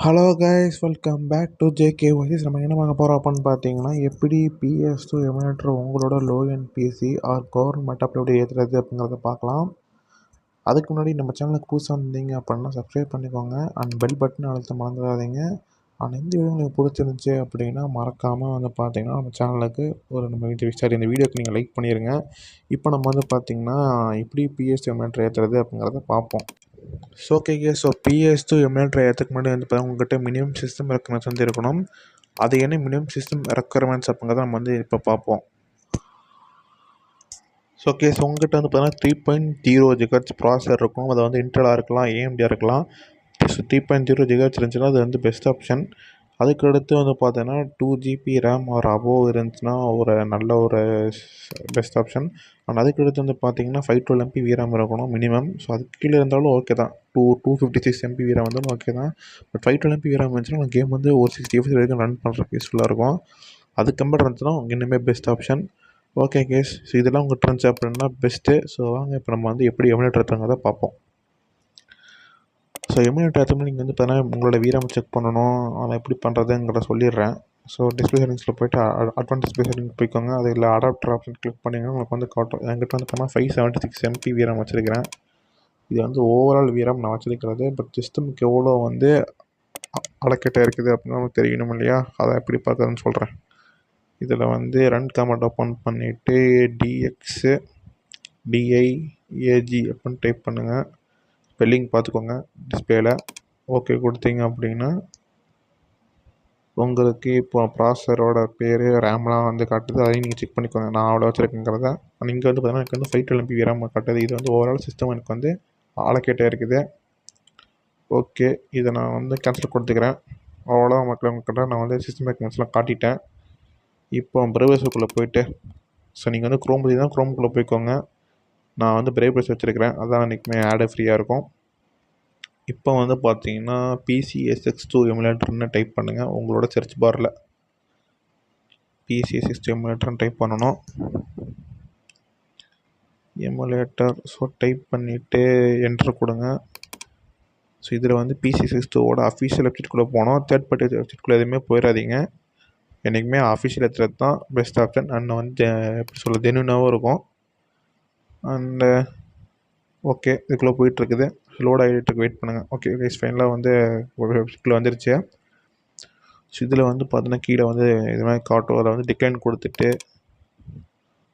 Hello guys, welcome back to JK voice. நம்ம என்ன பார்க்க போகிறோம் அப்படின்னு பார்த்தீங்கன்னா, எப்படி PS2 எமுலேட்டர் உங்களோட low end PC or government எப்படி ஏற்றுறது அப்படிங்கிறத பார்க்கலாம். அதுக்கு முன்னாடி நம்ம சேனலுக்கு புதுசாக இருந்தீங்க அப்படின்னா சப்ஸ்கிரைப் பண்ணிக்கோங்க அண்ட் பெல் பட்டன் அழுத்த மறந்துடாதீங்க. அண்ட் இந்த வீடியோ உங்களுக்கு பிடிச்சிருந்துச்சி அப்படின்னா மறக்காமல் பார்த்தீங்கன்னா நம்ம சேனலுக்கு நம்ம இந்த வீடியோக்கு நீங்கள் லைக் பண்ணிடுங்க. இப்போ நம்ம பார்த்தீங்கன்னா எப்படி PS2 எமுலேட்டர் ஏற்றுறது அப்படிங்கிறத பார்ப்போம். ஸோ PS2 எமுலேட்டர் ஏற்றுக்கு முன்னாடி பார்த்தீங்கன்னா உங்கள்கிட்ட மினிமம் சிஸ்டம் ரெக்குயர்மெண்ட்ஸ் இருக்கணும். அது என்ன மினிமம் சிஸ்டம் ரெக்குயர்மெண்ட்ஸ் அப்படிங்கிறத நம்ம இப்போ பார்ப்போம். ஸோ உங்கள்கிட்ட பார்த்தீங்கன்னா 3.0 GHz ப்ராசஸர் இருக்கும். அதை இன்டெலாக இருக்கலாம், AMD இருக்கலாம். ஸோ 3.0 GHz இருந்துச்சுன்னா அது பெஸ்ட் ஆப்ஷன். அதுக்கடுத்து பார்த்தீங்கன்னா 2 GB ரேம் ஆர் அபோவ் இருந்துச்சுன்னா நல்ல பெஸ்ட் ஆப்ஷன். அண்ட் அதுக்கடுத்து பார்த்தீங்கன்னா 512 MB VRAM இருக்கணும் மினிமம். ஸோ அதுக்கு கீழே இருந்தாலும் ஓகே தான். 256 MB VRAM இருந்தாலும் ஓகே தான். பட் 512 MB VRAM இருந்துச்சுன்னா கேம் ஒரு 60 FPS வரைக்கும் ரன் பண்ணுறதுக்கு யூஸ்ஃபுல்லாக இருக்கும். அது கம்பேர் இருந்துச்சுன்னா இன்னுமே best option. Okay guys, so இதெல்லாம் உங்கள்கிட்ட இருந்துச்சு அப்படின்னா பெஸ்ட்டு. ஸோ வாங்க இப்போ நம்ம எப்படி எமுலேட்டர் எடுத்துறதை பார்ப்போம். ஸோ எமுலேட்டர் எடுத்தோம்னா நீங்கள் பார்த்தீங்கன்னா உங்களோட VRAM செக் பண்ணணும். அதை எப்படி பண்ணுறதுங்கிறத சொல்லிடுறேன். ஸோ டிஸ்பிளே செட்டிங்ஸில் போய்ட்டு அட்வான்ஸ் டிஸ்பிளே செட்டிங்ஸ் போய்க்கோங்க. அதில் அடாப்டர் ஆப்ஷன் கிளிக் பண்ணிங்கன்னா உங்களுக்கு காட்டும். என்கிட்ட பார்த்தீங்கன்னா 576 MB VRAM வச்சுருக்கிறேன். இது ஓவரால் VRAM நான் வச்சுருக்கிறது. பட் சிஸ்டமுக்கு எவ்வளோ அலோகேட்டாக இருக்குது அப்படின்னு நமக்கு தெரியணும் இல்லையா? அதை எப்படி பார்க்குறதுன்னு சொல்கிறேன். இதில் ரன் கமாண்ட் ஓப்பன் பண்ணிவிட்டு DXDIAG அப்படின்னு டைப் பண்ணுங்கள். ஸ்பெல்லிங் பார்த்துக்கோங்க டிஸ்பிளேயில். ஓகே கொடுத்தீங்க அப்படின்னா உங்களுக்கு இப்போ ப்ராசஸரோட பேர் ரேம்லாம் காட்டுது. அதையும் நீங்கள் செக் பண்ணிக்கோங்க. நான் அவ்வளோ வச்சுருக்கேங்கிறத. இங்கே பார்த்தீங்கன்னா எனக்கு 512 MB VRAM காட்டுது. இது ஓவரால் சிஸ்டம் எனக்கு அலோகேட்டாக இருக்குது. ஓகே, இதை நான் கேன்சல் கொடுத்துக்கிறேன். அவ்வளோ மக்கள்கிட்ட நான் சிஸ்டம் ரெக்குயர்மெண்ட்ஸ்லாம் காட்டிட்டேன். இப்போ ப்ரௌசருக்குள்ளே போய்ட்டு நீங்கள் க்ரோம் பற்றி தான் க்ரோமுக்குள்ளே போய்க்கோங்க. நான் ப்ரௌசர் வச்சுருக்கிறேன். அதான் என்றைக்குமே ஆடு ஃப்ரீயாக இருக்கும். இப்போ பார்த்தீங்கன்னா PCSX2 எமுலேட்டர்னு டைப் பண்ணுங்கள். உங்களோட சர்ச் பாரில் PCSX2 எமுலேட்டர்னு டைப் பண்ணணும். எமுலேட்டர் ஸோ டைப் பண்ணிவிட்டு என்டர் கொடுங்க. ஸோ இதில் PCSX2ஓட அஃபிஷியல் வெப்சைட்குள்ளே போனோம். தேர்ட் பார்ட்டி வெப்சைட்குள்ளே எதுவுமே போயிடாதீங்க. என்றைக்குமே அஃபிஷியல் வெப்சைட் தான் பெஸ்ட் ஆப்ஷன். அண்ட் எப்படி சொல்ல ஜென்யூனாகவும் இருக்கும். அண்டு ஓகே, இதுக்குள்ளே போயிட்டுருக்குது. லோட் ஆகிட்டு வெயிட் பண்ணுங்கள். ஓகே கைஸ், ஃபைனலாக வெப்சைட்டில் வந்துருச்சு. ஸோ இதில் பார்த்தீங்கன்னா கீழே இது மாதிரி காட்டும். அதை டிக்ளைன் கொடுத்துட்டு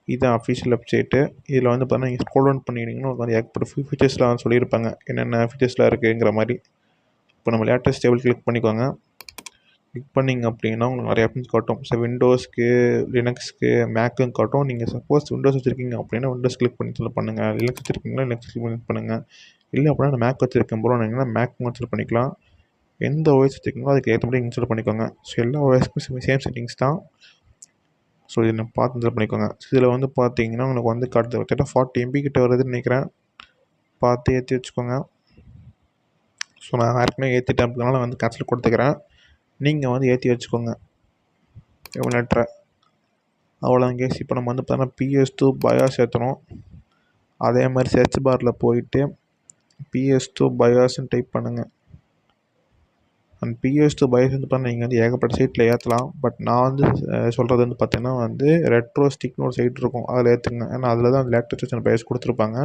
இதுதான் அஃபிஷியல் வெப்சைட்டு. இதில் பார்த்தீங்கன்னா நீங்கள் ஸ்க்ரோல் டவுன் பண்ணிக்கிட்டிங்கன்னா உங்களுக்கு ஏகப்பட்ட ஃபீச்சர்ஸ்லாம் சொல்லியிருப்பாங்க. என்னென்ன ஃபீச்சர்ஸ்லாம் இருக்குங்கிற மாதிரி. இப்போ நம்ம லேட்டஸ்ட் டேபிள் கிளிக் பண்ணிக்கோங்க. கிளிக் பண்ணிங்க அப்படின்னா உங்களுக்கு நிறைய ஆப்ஷன்ஸ் காட்டும். ஸோ விண்டோஸ்க்கு, லினக்ஸ்க்கு, மேக்கும் காட்டும். நீங்கள் சப்போஸ் விண்டோஸ் வச்சுருக்கீங்க அப்படின்னா விண்டோஸ் கிளிக் பண்ணி செலக்ட் பண்ணுங்கள். லினக்ஸ் வச்சுருக்கீங்கன்னா லினக்ஸ் கிளிக் பண்ணுங்கள். இல்லை அப்படின்னா மேக் வச்சுருக்கேன் ப்ரோ நீங்கன்னா மேக் இன்ஸ்டால் பண்ணிக்கலாம். எந்த ஓஎஸ் வச்சுருக்கீங்களோ அதுக்கு ஏற்ற மாதிரி இன்ஸ்டால் பண்ணிக்கோங்க. ஸோ எல்லா ஓஎஸ்க்கும் சேம் செட்டிங்ஸ் தான். ஸோ இதை நான் பார்த்து இன்ஸ்டால் பண்ணிக்கோங்க. ஸோ இதில் பார்த்தீங்கன்னா உங்களுக்கு காட்டுது. கிட்ட 40 MB கிட்ட வருதுன்னு நினைக்கிறேன். பார்த்து ஏற்றி வச்சுக்கோங்க. ஸோ நான் ஏற்கனவே ஏற்றிட்டேன் அப்படினால கேன்சல் கொடுத்துக்கிறேன். நீங்கள் ஏற்றி வச்சுக்கோங்க எமுலேட்டரை. அவ்வளோதான் கேஸ். இப்போ நம்ம பார்த்தீங்கன்னா PS2 BIOS ஏற்றணும். அதே மாதிரி சர்ச் பாரில் போயிட்டு PS2 BIOSன்னு டைப் பண்ணுங்கள். அண்ட் PS2 BIOS பார்த்தீங்கன்னா நீங்கள் ஏகப்பட்ட சைட்டில் ஏற்றலாம். பட் நான் சொல்கிறது பார்த்தீங்கன்னா ரெட்ரோ ஸ்டிக்னு ஒரு சைட் இருக்கும். அதில் ஏற்றுங்க. ஏன்னா அதில் தான் லேட்டஸ்ட் BIOS கொடுத்துருப்பாங்க.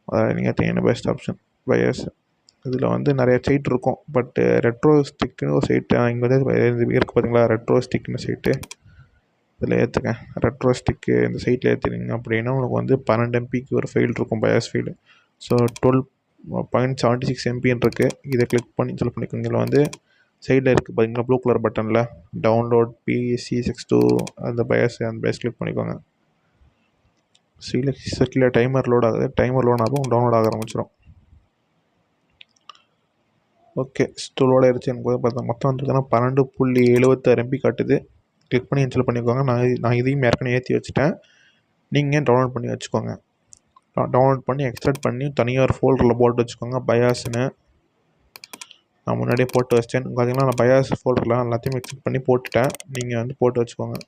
அதில் நீங்கள் ஏற்றிங்கன்னா பெஸ்ட் ஆப்ஷன் BIOS. இதில் நிறைய சைட் இருக்கும். பட் ரெட்ரோ ஸ்டிக்னு ஒரு சைட்டு இங்கே இருக்குது பார்த்தீங்களா, ரெட்ரோ ஸ்டிக்னு சைட்டு. இதில் ஏற்றுங்க. ரெட்ரோ ஸ்டிக்கு இந்த சைட்டில் ஏற்றுனீங்க அப்படின்னா உங்களுக்கு 12 MBக்கு ஒரு ஃபைல் இருக்கும், BIOS ஃபைலு. ஸோ 12.76 MBன்னு இருக்குது. இதை கிளிக் பண்ணி இன்ஸ்டால் பண்ணிக்கோங்க. இதில் சைடில் இருக்குது பார்த்தீங்களா ப்ளூ கலர் பட்டனில் டவுன்லோட் PCSX2 அந்த BIOS கிளிக் பண்ணிக்கோங்க. கீழே டைமர் லோட் ஆகுது. டைமர் லோட் ஆகும் டவுன்லோட் ஆக ஆரம்பிச்சிடும். ஓகே, லோட் ஆகிடுச்சு. எனக்கு பார்த்தா மொத்தம் 12.76 MB காட்டுது. கிளிக் பண்ணி இன்ஸ்டால் பண்ணிக்கோங்க. நான் இதையும் ஏற்கனவே ஏற்றி வச்சுட்டேன். நீங்கள் டவுன்லோட் பண்ணி வச்சுக்கோங்க. டவுன்லோட் பண்ணி எக்ஸ்ட்ராக்ட் பண்ணி தனியாக ஒரு ஃபோல்டரில் போட்டு வச்சுக்கோங்க. BIOSன்னு நான் முன்னாடியே போட்டு வச்சிட்டேன். பார்த்தீங்கன்னா நான் BIOS ஃபோல்டரில் எல்லாத்தையும் எக்ஸ்ட்ராக்ட் பண்ணி போட்டுட்டேன். நீங்கள் போட்டு வச்சுக்கோங்க.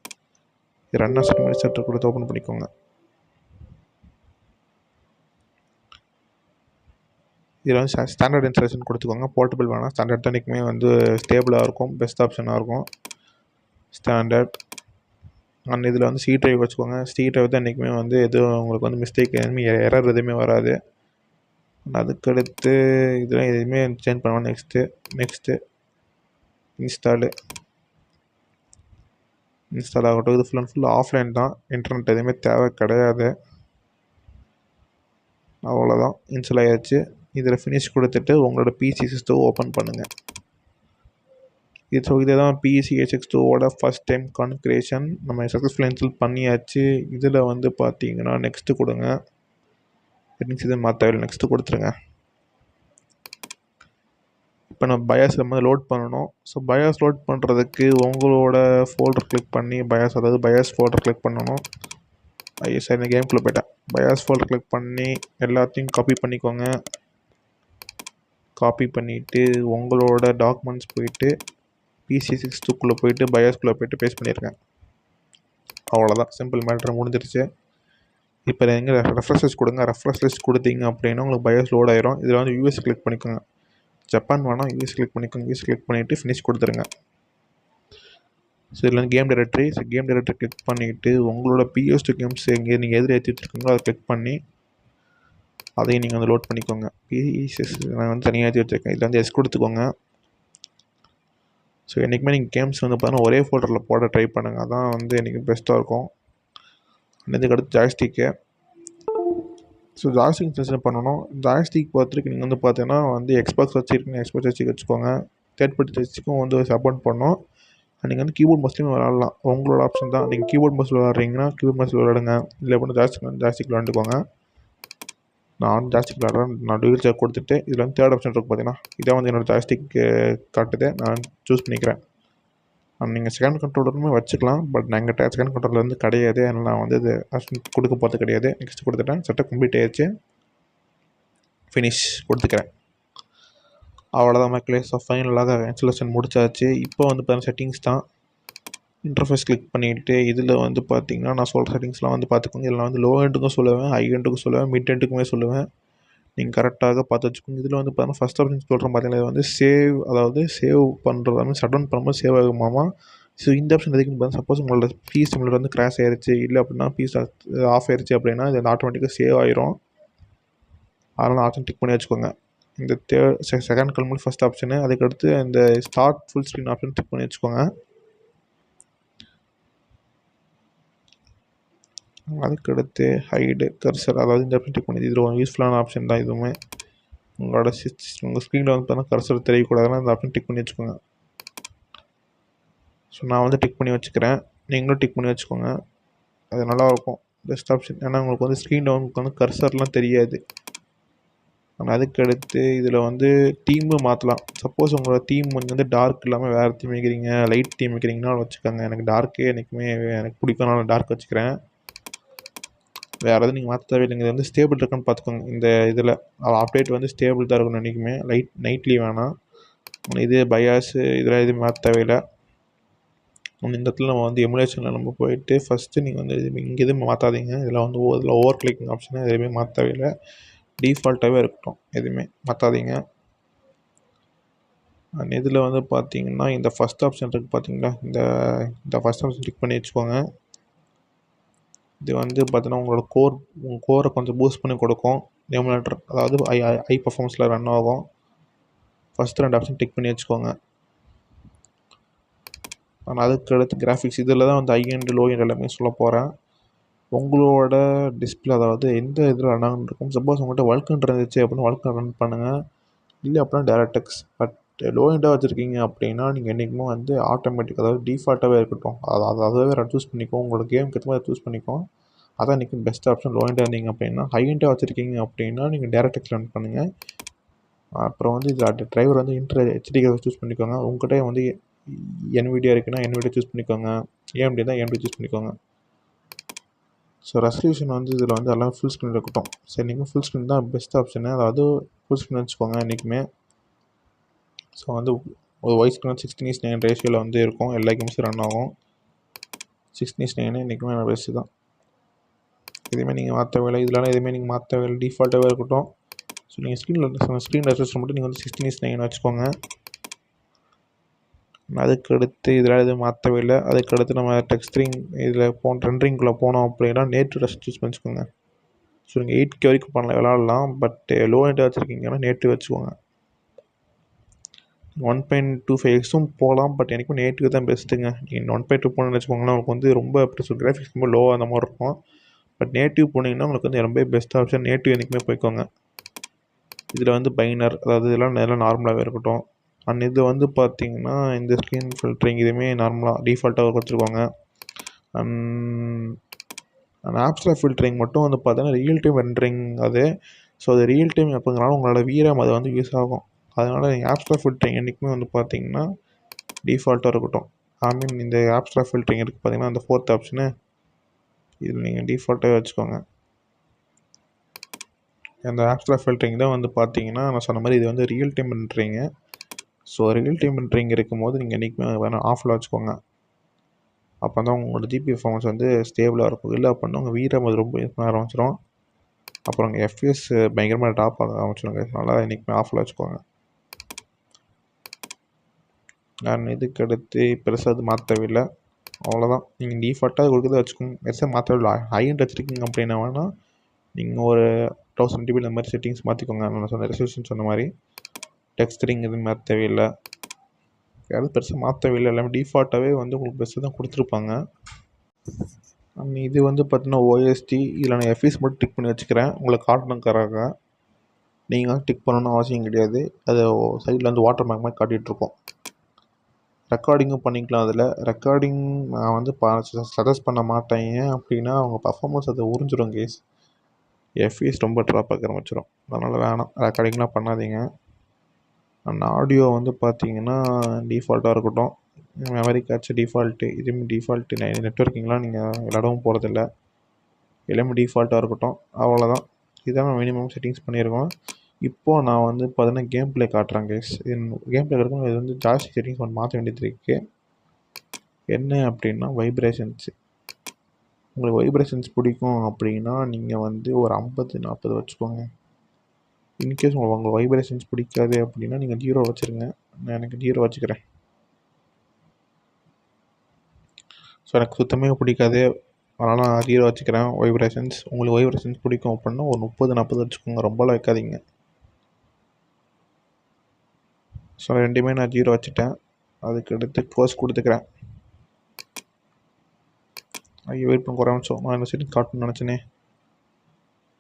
ரன்னர் செட் கொடுத்து ஓப்பன் பண்ணிக்கோங்க. இதில் வந்து ஸ்டாண்டர்ட் இன்ஸ்டாலேஷன் கொடுத்துக்கோங்க. போர்ட்டபிள் வேணாம், ஸ்டாண்டர்ட் தான் என்றைக்குமே வந்து ஸ்டேபிளாக இருக்கும், பெஸ்ட் ஆப்ஷனாக இருக்கும் ஸ்டாண்டர்ட். அண்ட் இதில் வந்து சி ட்ரைவ் வச்சுக்கோங்க. சி ட்ரைவ் தான் என்றைக்குமே வந்து எதுவும் உங்களுக்கு வந்து மிஸ்டேக் எதுவுமே எரர் எதுவுமே வராது. அதுக்கடுத்து இதெல்லாம் எதுவுமே சேஞ்ச் பண்ணுவோம். நெக்ஸ்ட்டு இன்ஸ்டால் ஆகட்டும். இது ஃபுல் அண்ட் ஃபுல் ஆஃப்லைன் தான், இன்டர்நெட் எதுவுமே தேவை கிடையாது. அவ்வளோதான், இன்ஸ்டால் ஆகிடுச்சு. இதில் ஃபினிஷ் கொடுத்துட்டு உங்களோட பிசி சிஸ்டம் ஓப்பன் பண்ணுங்கள். இதை தான் PCSX2 ஃபஸ்ட் டைம் கான்ஃபிகரேஷன் நம்ம சக்ஸஸ்ஃபுல்லாக இன்ஸ்டால் பண்ணியாச்சு. இதில் வந்து பார்த்தீங்கன்னா நெக்ஸ்ட்டு கொடுங்க. செட்டிங்ஸ் இது மாற்றவில்லை, நெக்ஸ்ட்டு கொடுத்துருங்க. இப்போ நம்ம பயாஸ் நம்ம லோட் பண்ணணும். ஸோ பயாஸ் லோட் பண்ணுறதுக்கு உங்களோட ஃபோல்டர் கிளிக் பண்ணி பயாஸ் ஃபோல்டர் கிளிக் பண்ணணும். சார் இந்த கேம்குள்ளே போய்ட்டேன். பயாஸ் ஃபோல்டர் கிளிக் பண்ணி எல்லாத்தையும் காப்பி பண்ணிக்கோங்க. காப்பி பண்ணிவிட்டு உங்களோட டாக்குமெண்ட்ஸ் போயிட்டு PC62 போயிட்டு பயாஸ்குள்ளே போய்ட்டு பேஸ்ட் பண்ணியிருக்கேன். அவ்வளோதான், சிம்பிள் மேட்ரு முடிஞ்சிருச்சு. இப்போ நீங்கள் ரெஃப்ரெஷ் கொடுங்க. ரெஃப்ரெஷ் கொடுத்தீங்க அப்படின்னா உங்களுக்கு பயாஸ் லோட் ஆயிரும். இதில் வந்து யூஎஸ் கிளிக் பண்ணிக்கோங்க. ஜப்பான் வேணால் யூஎஸ் கிளிக் பண்ணிக்கோங்க. யூஎஸ் கிளிக் பண்ணிவிட்டு ஃபினிஷ் கொடுத்துருங்க. ஸோ இதில் வந்து கேம் டைரக்டரி கிளிக் பண்ணிவிட்டு உங்களோட PS2 கேம்ஸ் எங்கே நீங்கள் எதில் ஏற்றி வச்சுருக்கீங்களோ அதை கிளிக் பண்ணி அதையும் நீங்கள் வந்து லோட் பண்ணிக்கோங்க. பிஎஸ் நான் வந்து தனியாக ஏற்றி வச்சுருக்கேன். இதில் வந்து எஸ் கொடுத்துக்கோங்க. ஸோ என்றைக்குமே நீங்கள் கேம்ஸ் வந்து பார்த்தீங்கன்னா ஒரே ஃபோல்டரில் போட ட்ரை பண்ணுங்கள். அதான் வந்து என்றைக்கு பெஸ்ட்டாக இருக்கும். இதுக்கடுத்து ஜாய்ஸ்டிக்கு. ஸோ ஜாய்ஸ்டிக் இன்ஸ்டாலேஷன் பண்ணணும். ஜாய்ஸ்டிக் பார்த்துருக்கு நீங்கள் வந்து பார்த்தீங்கன்னா வந்து எக்ஸ்பாக்ஸ் வச்சுக்கோங்க. தேர்ட் பார்ட்டி வச்சுக்கும் வந்து சப்போர்ட் பண்ணணும். நீங்கள் வந்து கீபோர்ட் மோஸ்ட்லியும் விளாட்லாம், உங்களோட ஆப்ஷன் தான். நீங்கள் கீபோர்ட் மோஸ்ட் விளாட்றீங்கன்னா கீபோர்ட் மோஸ்ட் விளாடுங்க. இல்லை அப்படின்னா ஜாய்ஸ்டிக் விளாண்டுக்கோங்க. நான் ஜாய்ஸ்டிக் விளாட்றேன். நான் டூயல் சேர் கொடுத்துட்டு இதில் வந்து தேர்ட் ஆப்ஷன் இருக்குது பார்த்தீங்கன்னா, இதான் வந்து என்னோடய ஜாய்ஸ்டிக் காட்டுது. நான் சூஸ் பண்ணிக்கிறேன். நீங்கள் செகண்ட் கண்ட்ரோலருமே வச்சுக்கலாம். பட் நாங்கள் செகண்ட் கண்ட்ரோலர் வந்து கிடையாது. அதனால் நான் வந்து இது ஆப்ஷன் கொடுக்க போகிறது கிடையாது. நெக்ஸ்ட் கொடுத்துட்டேன். செட்டப் கம்ப்ளீட் ஆகிடுச்சு. ஃபினிஷ் கொடுத்துக்கிறேன். அவ்வளோதான் மக்களே. ஸோ ஃபைனலாக இன்ஸ்டாலேஷன் முடிச்சாச்சு. இப்போ வந்து பார்த்தீங்கன்னா செட்டிங்ஸ் தான். இன்டர்ஃபேஸ் கிளிக் பண்ணிவிட்டு இதில் வந்து பார்த்தீங்கன்னா நான் சொல்கிற செட்டிங்ஸ்லாம் வந்து பார்த்துக்கோங்க. இதில் வந்து லோ எண்டுக்கும் சொல்லுவேன், ஹை எண்டுக்கும் சொல்லுவேன், மிட் எண்டுக்குமே சொல்லுவேன். நீங்கள் கரெக்டாக பார்த்து வச்சுக்கோங்க. இதில் வந்து பார்த்தீங்கன்னா ஃபஸ்ட் ஆப்ஷன் சொல்கிறேன் பார்த்தீங்கன்னா, இது வந்து சேவ் பண்ணுறது மீன்ஸ் ஷட் டவுன் பண்ணும்போது சேவ் ஆகுமாமா. ஸோ இந்த ஆப்ஷன் எதுக்குன்னு பார்த்தா சப்போஸ் உங்களோட சிம்மில் வந்து கிராஷ் ஆயிடுச்சு, இல்லை அப்படின்னா ஆஃப் ஆயிடுச்சு அப்படின்னா இது ஆட்டோமேட்டிக்காக சேவ் ஆயிரும். அதனால் ஆப்ஷன் டிக் பண்ணி வச்சுக்கோங்க. இந்த செகண்ட் கல்முல் ஃபஸ்ட் ஆப்ஷனு. அதுக்கடுத்து இந்த start full screen option tick பண்ணி வச்சுக்கோங்க. அதுக்கடுத்து ஹைடு கர்சர், அதாவது இந்த ஆப்ஷன் டிக் பண்ணி இது ஒரு யூஸ்ஃபுல்லான ஆப்ஷன் தான். இதுவுமே உங்களோட உங்கள் ஸ்க்ரீனில் வந்து பார்த்தீங்கன்னா கர்சர் தெரியக்கூடாதுன்னா இந்த ஆப்ஷன் டிக் பண்ணி வச்சுக்கோங்க. ஸோ நான் வந்து டிக் பண்ணி வச்சுக்கிறேன். நீங்களும் டிக் பண்ணி வச்சுக்கோங்க. அது நல்லாயிருக்கும், பெஸ்ட் ஆப்ஷன். ஏன்னா உங்களுக்கு வந்து ஸ்க்ரீனில் உங்களுக்கு வந்து கர்சர்லாம் தெரியாது. அதுக்கடுத்து இதில் வந்து தீமு மாற்றலாம். சப்போஸ் உங்களோட தீம் வந்து டார்க் இல்லாமல் வேறு தீம் வைக்கிறீங்க, லைட் தீம் வைக்கிறீங்கன்னா வச்சுக்கோங்க. எனக்கு டார்க்கே என்றைக்குமே எனக்கு பிடிக்கும், நான் டார்க் வச்சுக்கிறேன். வேறு எதுவும் நீங்கள் மாற்ற தேவையில்லைங்க. இது வந்து ஸ்டேபிள் இருக்குன்னு பார்த்துக்கோங்க. இந்த இதில் அப்டேட் வந்து ஸ்டேபிள் தான் இருக்கணும் என்றைக்குமே, நைட்லி வேணாம். இது பயாஸு இதெல்லாம் எதுவும் மாற்ற தேவையில்லை. இந்த இடத்துல நம்ம வந்து எமுலேஷனில் நம்ம போயிட்டு ஃபஸ்ட்டு நீங்கள் வந்து இங்கே எதுவும் மாற்றாதீங்க. இதில் வந்து ஓவர் கிளிக்கிங் ஆப்ஷனை எதுவுமே மாற்ற தேவையில்லை. டிஃபால்ட்டாகவே இருக்கட்டும், எதுவுமே மாற்றாதீங்க. அண்ட் இதில் வந்து பார்த்தீங்கன்னா இந்த ஃபஸ்ட் ஆப்ஷன் இருக்குது பார்த்தீங்களா, இந்த ஃபஸ்ட் ஆப்ஷன் கிளிக் பண்ணி வச்சுக்கோங்க. இது வந்து பார்த்தீங்கன்னா உங்களோட கோரை கொஞ்சம் பூஸ்ட் பண்ணி கொடுக்கும். எமுலேட்டர் அதாவது ஹை பர்ஃபார்மன்ஸில் ரன் ஆகும். ஃபஸ்ட்டு 2 ஆப்ஷன் டிக் பண்ணி வச்சுக்கோங்க. ஆனால் அதுக்கடுத்து கிராஃபிக்ஸ், இதில் தான் வந்து ஹை எண்ட் லோ எண்ட் எல்லாமே சொல்ல போகிறேன். உங்களோட டிஸ்பிளே அதாவது எந்த இதில் ரன் ஆகுன்னு இருக்கும். சப்போஸ் உங்கள்கிட்ட வல்கன் இருந்துச்சு அப்படின்னா வல்கன் ரன் பண்ணுங்கள். இல்லை அப்படின்னா டேரக்டெக்ஸ். பட் லோ எண்டாக வச்சுருக்கீங்க அப்படின்னா நீங்கள் என்றைக்குமே வந்து ஆட்டோமேட்டிக் அதாவது டிஃபால்ட்டாகவே இருக்கட்டும். அதுவே சூஸ் பண்ணிக்கோ. உங்களோட கேமுக்கு ஏற்ற மாதிரி சூஸ் பண்ணிக்கோ. அதான் இன்றைக்கி பெஸ்ட் ஆப்ஷன். லோ எண்டாக இருந்தீங்க அப்படின்னா, ஹை எண்டாக வச்சுருக்கீங்க அப்படின்னா நீங்கள் டேரக்டெக்ஸ் ரன் பண்ணுங்கள். அப்புறம் வந்து இதில் டிரைவர் வந்து இன்டர் HD சூஸ் பண்ணிக்கோங்க. உங்கள்கிட்ட வந்து NVIDIA இருக்குன்னா NVIDIA சூஸ் பண்ணிக்கோங்க. AMD தான் AMD சூஸ் பண்ணிக்கோங்க. ஸோ ரெசல்யூஷன் வந்து இதில் வந்து எல்லாமே ஃபுல் ஸ்க்ரீன் இருக்கட்டும். ஸோ இன்றைக்கி ஃபுல் ஸ்க்ரீன் தான் பெஸ்ட் ஆப்ஷனு. அதாவது ஃபுல் ஸ்க்ரீன் வச்சுக்கோங்க என்றைக்குமே. ஸோ வந்து ஒரு ஒயிட் ஸ்க்ரீன் 16:9 ரேஷியோவில் வந்து இருக்கும். எல்லா கேம்ஸும் ரன் ஆகும். 16:9 என்றைக்குமே பெஸ்ட்டு தான். எதுவுமே நீங்கள் மாற்ற வேலை, இதெல்லாம் எதுவுமே நீங்கள் மாற்ற வேலை, டிஃபால்ட்டாகவே இருக்கட்டும். ஸோ நீங்கள் ஸ்க்ரீன் ரெசல்யூஷன் மட்டும் நீங்கள் வந்து 16:9 வச்சுக்கோங்க. அதுக்கடுத்து இதில் எதுவும் மாற்றவே இல்லை. அதுக்கடுத்து நம்ம டெக்ஸ்டரிங் இதில் ரெண்டரிங்குள்ளே போனோம் அப்படின்னா நேட்டிவ் ரெசல்யூஷன் சூஸ் பண்ணிச்சுக்கோங்க. ஸோ நீங்கள் 8K வரைக்கும் விளாட்லாம். பட் லோ எண்ட் வச்சுருக்கீங்கன்னா நேட்டிவ் வச்சுக்கோங்க. 1.25xம் போகலாம். பட் எனக்கு நேட்டிவ் தான் பெஸ்ட்டுங்க. நீங்கள் 1.2 போகணுன்னு வச்சுக்கோங்களேன், உங்களுக்கு வந்து ரொம்ப கிராஃபிக்ஸ் ரொம்ப லோவாக அந்த மாதிரி இருக்கும். பட் நேட்டிவ் போனீங்கன்னா உங்களுக்கு வந்து ரொம்ப பெஸ்ட் ஆப்ஷன். நேட்டிவ் என்றைக்குமே போய்க்கோங்க. இதில் வந்து பைனர், அதாவது இதெல்லாம் நார்மலாகவே இருக்கட்டும். அண்ட் இது வந்து பார்த்தீங்கன்னா இந்த ஸ்க்ரீன் ஃபில்டரிங் இதுவுமே நார்மலாக டிஃபால்ட்டாக கொடுத்துருக்கோங்க. அண்ட் ஆப்ஸ்ட்ராக்ட் ஃபில்டரிங் மட்டும் வந்து பார்த்தீங்கன்னா ரியல் டைம் ரெண்டரிங் அது. ஸோ அது ரியல் டைம் எப்போங்கனாலும் உங்களோட VRAM அது வந்து யூஸ் ஆகும். அதனால் நீங்கள் ஆப்ஸ்ட்ராக்ட் ஃபில்டரிங் என்றைக்குமே வந்து பார்த்தீங்கன்னா டிஃபால்ட்டாக இருக்கட்டும். இந்த ஆப்ஸ்ட்ராக்ட் ஃபில்டரிங் இருக்குது பார்த்தீங்கன்னா அந்த 4th ஆப்ஷனு, இதில் நீங்கள் டிஃபால்ட்டாகவே வச்சுக்கோங்க. அந்த ஆப்ஸ்ட்ராக்ட் ஃபில்டரிங் தான் வந்து பார்த்தீங்கன்னா நான் சொன்ன மாதிரி இது வந்து real time rendering. So real time rendering இருக்கும்போது நீங்கள் என்றைக்குமே வேணால் ஆஃபில் வச்சுக்கோங்க. அப்போ தான் உங்களோட ஜிபி பர்ஃபார்மன்ஸ் வந்து ஸ்டேபிளாக இருக்கும். இல்லை அப்படின்னா உங்கள் VRAM அது ரொம்ப பண்ண ஆரம்பிச்சிடும். அப்புறம் உங்கள் FPS பயங்கரமாக ட்ராப் ஆக ஆரம்பிச்சிடுங்க. அதனால் என்றைக்குமே ஆஃபில் வச்சுக்கோங்க. நான் இதுக்கடுத்து பெருசாக அது மாற்றவில்லை. அவ்வளோதான். நீங்கள் டிஃபால்ட்டாக கொடுக்குறத வச்சுக்கோங்க. பெருசாக மாற்றவில்லை. ஹை-எண்ட் வச்சுருக்கீங்க அப்படின்னா வேணால் நீங்கள் ஒரு 1000 dB இந்த மாதிரி செட்டிங்ஸ் மாற்றிக்கோங்க. நான் சொன்ன ரெசல்யூஷன் சொன்ன மாதிரி டெக்ஸ்டரிங் எதுவும் மாற்றவில்லை. யாரும் பெருசாக மாற்றவில்லை. எல்லாமே டிஃபால்ட்டாகவே வந்து உங்களுக்கு பெஸ்ட்டு தான் கொடுத்துருப்பாங்க. இது வந்து பார்த்தீங்கன்னா OST. இதில் நான் FPS மட்டும் டிக் பண்ணி வச்சுக்கிறேன் உங்களுக்கு காட்டணுங்கிறக்காக. நீங்கள் டிக் பண்ணணும்னு அவசியம் கிடையாது. அது சைடில் வந்து வாட்டர் மார்க் மாதிரி காட்டிகிட்ருக்கோம். ரெக்கார்டிங்கும் பண்ணிக்கலாம். அதில் ரெக்கார்டிங் நான் வந்து சஜஸ்ட் பண்ண மாட்டேன். ஏன் அப்படின்னா அவங்க பர்ஃபார்மன்ஸ் அதை உறிஞ்சிடும் கேஸ். FPS ரொம்ப ட்ராப் ஆக ஆரம்பிச்சிடும். அதனால் வேணாம், ரெக்கார்டிங்லாம் பண்ணாதீங்க. அண்ட் ஆடியோ வந்து பார்த்தீங்கன்னா டிஃபால்ட்டாக இருக்கட்டும். மெமரி கார்ட்ஸ் டிஃபால்ட்டு, இதுவுமே டிஃபால்ட்டு. நெட்வொர்க்கிங்லாம் நீங்கள் விளாடவும் போகிறதில்ல. எல்லாமே டிஃபால்ட்டாக இருக்கட்டும். அவ்வளோதான். இதான் நான் மினிமம் செட்டிங்ஸ் பண்ணியிருக்கோம். இப்போது நான் வந்து பார்த்தீங்கன்னா கேம் ப்ளே காட்டுறேன் கேஸ். கேம் ப்ளே இருக்கும் இது வந்து ஜாஸ்தி செட்டிங்ஸ் ஒன்று மாற்ற வேண்டியது இருக்குது. என்ன அப்படின்னா வைப்ரேஷன்ஸு. உங்களுக்கு வைப்ரேஷன்ஸ் பிடிக்கும் அப்படின்னா நீங்கள் வந்து ஒரு 50-40 வச்சுக்கோங்க. இன்கேஸ் உங்களுக்கு வைப்ரேஷன்ஸ் பிடிக்காது அப்படின்னா நீங்கள் 0 வச்சுருங்க. நான் எனக்கு 0 வச்சுக்கிறேன். ஸோ எனக்கு சுத்தமாக பிடிக்காது, அதனால் நான் 0 வச்சுக்கிறேன் வைப்ரேஷன்ஸ். உங்களுக்கு வைப்ரேஷன்ஸ் பிடிக்கும் அப்படின்னா ஒரு 30-40 வச்சுக்கோங்க. ரொம்பலாம் வைக்காதீங்க. ஸோ ரெண்டுமே நான் 0 வச்சுட்டேன். அதுக்கடுத்து க்ளோஸ் கொடுத்துக்கிறேன். ஐயோ வெயிட் பண்ண ஒரு நிமிஷம். நான் இந்த செட்டிங் காட்டணும்னு நினச்சேனே.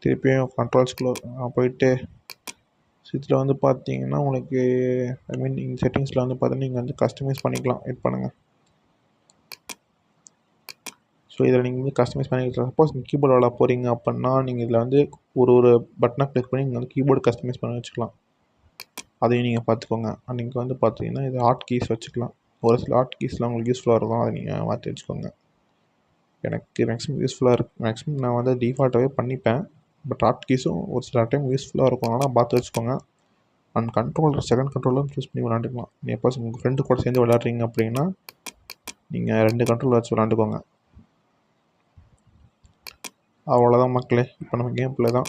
திருப்பியும் கண்ட்ரோல்ஸ்குள்ளே போயிட்டு இதில் வந்து பார்த்தீங்கன்னா உங்களுக்கு இந்த செட்டிங்ஸில் வந்து பார்த்தீங்கன்னா நீங்கள் வந்து கஸ்டமைஸ் பண்ணிக்கலாம். வெயிட் பண்ணுங்கள். ஸோ இதில் நீங்கள் வந்து கஸ்டமைஸ் பண்ணிக்கலாம். சப்போஸ் நீங்கள் கீபோர்டு விளாட போகிறீங்க அப்படின்னா நீங்கள் இதில் வந்து ஒரு பட்டனை கிளிக் பண்ணி நீங்கள் வந்து கீபோர்டு கஸ்டமைஸ் பண்ணி வச்சுக்கலாம். அதையும் நீங்கள் பார்த்துக்கோங்க. நீங்கள் வந்து பார்த்தீங்கன்னா இது ஹாட் கீஸ் வச்சுக்கலாம். ஒரு சில ஹாட் கீஸ்லாம் உங்களுக்கு யூஸ்ஃபுல்லாக இருக்கும். அதை நீங்கள் மாற்றி வச்சுக்கோங்க. எனக்கு மேக்ஸிமம் யூஸ்ஃபுல்லாக இருக்குது. மேக்ஸிமம் நான் வந்து டிஃபால்ட்டாகவே பண்ணிப்பேன். பட் ஹாட் கீஸும் ஒரு சில டைம் யூஸ்ஃபுல்லாக இருக்கும். அதனால் பார்த்து வச்சுக்கோங்க. அண்ட் கண்ட்ரோலர் செகண்ட் கண்ட்ரோலரும் சூஸ் பண்ணி விளாண்டுக்கலாம். நீங்கள் எப்போ உங்கள் ஃப்ரெண்டு கூட சேர்ந்து விளாட்றீங்க அப்படின்னா நீங்கள் 2 கண்ட்ரோலர் வச்சு விளாண்டுக்கோங்க. அவ்வளோதான் மக்களே. இப்போ நம்ம கேம் ப்ளே தான்.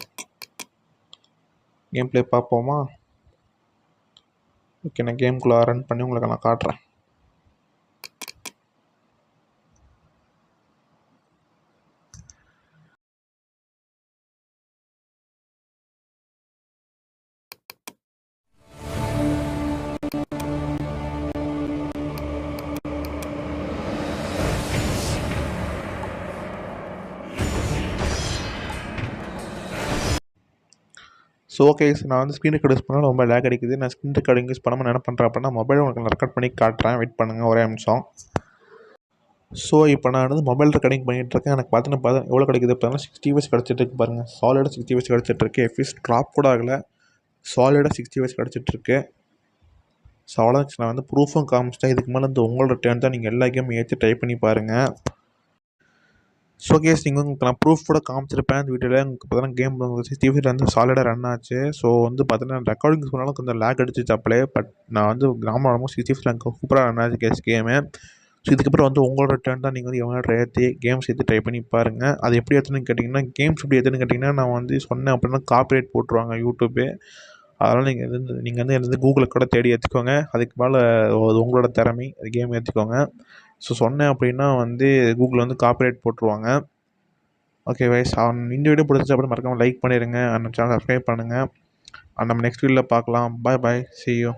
கேம் ப்ளே பார்ப்போமா? ஓகே, நான் கேம்குள்ளே ரன் பண்ணி உங்களுக்கு நான் காட்டுறேன். ஸோ ஓகே, நான் வந்து ஸ்க்ரீன் ரெக்கார்ட் யூஸ் பண்ணாலும் ரொம்ப லேக் அடிக்குது. நான் ஸ்க்ரீன் ரெக்கார்டிங் யூஸ் பண்ணாமல் என்ன பண்ணுறேன் அப்படின்னா மொபைல் உங்களுக்கு நான் ரெக்கார்ட் பண்ணி காட்டுறேன். வெயிட் பண்ணுங்கள் ஒரே நிமிஷம். ஸோ இப்போ நான் வந்து மொபைல் ரெக்கார்டிங் பண்ணிகிட்ருக்கேன். எனக்கு பார்த்தீங்கன்னா எவ்வளோ கிடைக்குது பார்த்தீங்கன்னா 60 FPS கிடச்சிட்ருக்கு பாருங்கள். சாலிடாக 60 FPS கிடச்சிட்ருக்கு. FPS ட்ராப் கூட ஆகலை. சாலிடாக 60 FPS கிடச்சிட்ருக்கு. ஸோ அவ்வளோதான். நான் வந்து ப்ரூஃபும் காமிச்சிட்டேன். இதுக்கு மேலே வந்து உங்களோட டேர்ன் தான். நீங்கள் எல்லா கேமும் ஏற்றி ட்ரை பண்ணி பாருங்கள். ஸோ கேஸ் நீங்கள் இப்போ நான் ப்ரூஃப் கூட காமிச்சிருப்பேன் இந்த வீடியோவில். உங்களுக்கு பார்த்தீங்கன்னா கேம் 60 FPS வந்து சாலிடாக ரன் ஆச்சு. ஸோ வந்து பார்த்தீங்கன்னா ரெக்கார்டிங் சொன்னாலும் கொஞ்சம் லேக் அடிச்சிச்சு அப்பளே. பட் நான் வந்து கிராமம் ஆல்மோஸ்ட் 60 FPS சூப்பராக ரன் ஆச்சு கேஸ் கேமு. ஸோ இதுக்கப்புறம் வந்து உங்களோட டர்ன் தான். நீங்கள் வந்து எவனாவது ஏற்றி கேம்ஸ் ஏற்றி ட்ரை பண்ணி பாருங்கள். அது எப்படி ஏற்றுன்னு கேட்டிங்கன்னா, கேம்ஸ் எப்படி ஏற்றுன்னு கேட்டிங்கன்னா, நான் வந்து சொன்னேன் அப்படின்னா காப்பிரைட் போட்டுருவாங்க யூடியூபே. அதனால் நீங்கள் வந்து கூகுளில் கூட தேடி ஏற்றிக்கோங்க. அதுக்கு மேலே அது உங்களோட திறமை, அது கேம் ஏற்றிக்கோங்க. ஸோ சொன்னேன் அப்படின்னா வந்து கூகுளில் வந்து காப்பிரைட் போட்டுருவாங்க. ஓகே வைஸ் இந்த வீடியோ பிடிச்சி அப்புறம் மறக்காமல் லைக் பண்ணிடுங்க. அந்த சேனல் சப்ஸ்கிரைப் பண்ணுங்கள். நம்ம நெக்ஸ்ட் வீடியோவில் பார்க்கலாம். பாய் பாய், see you.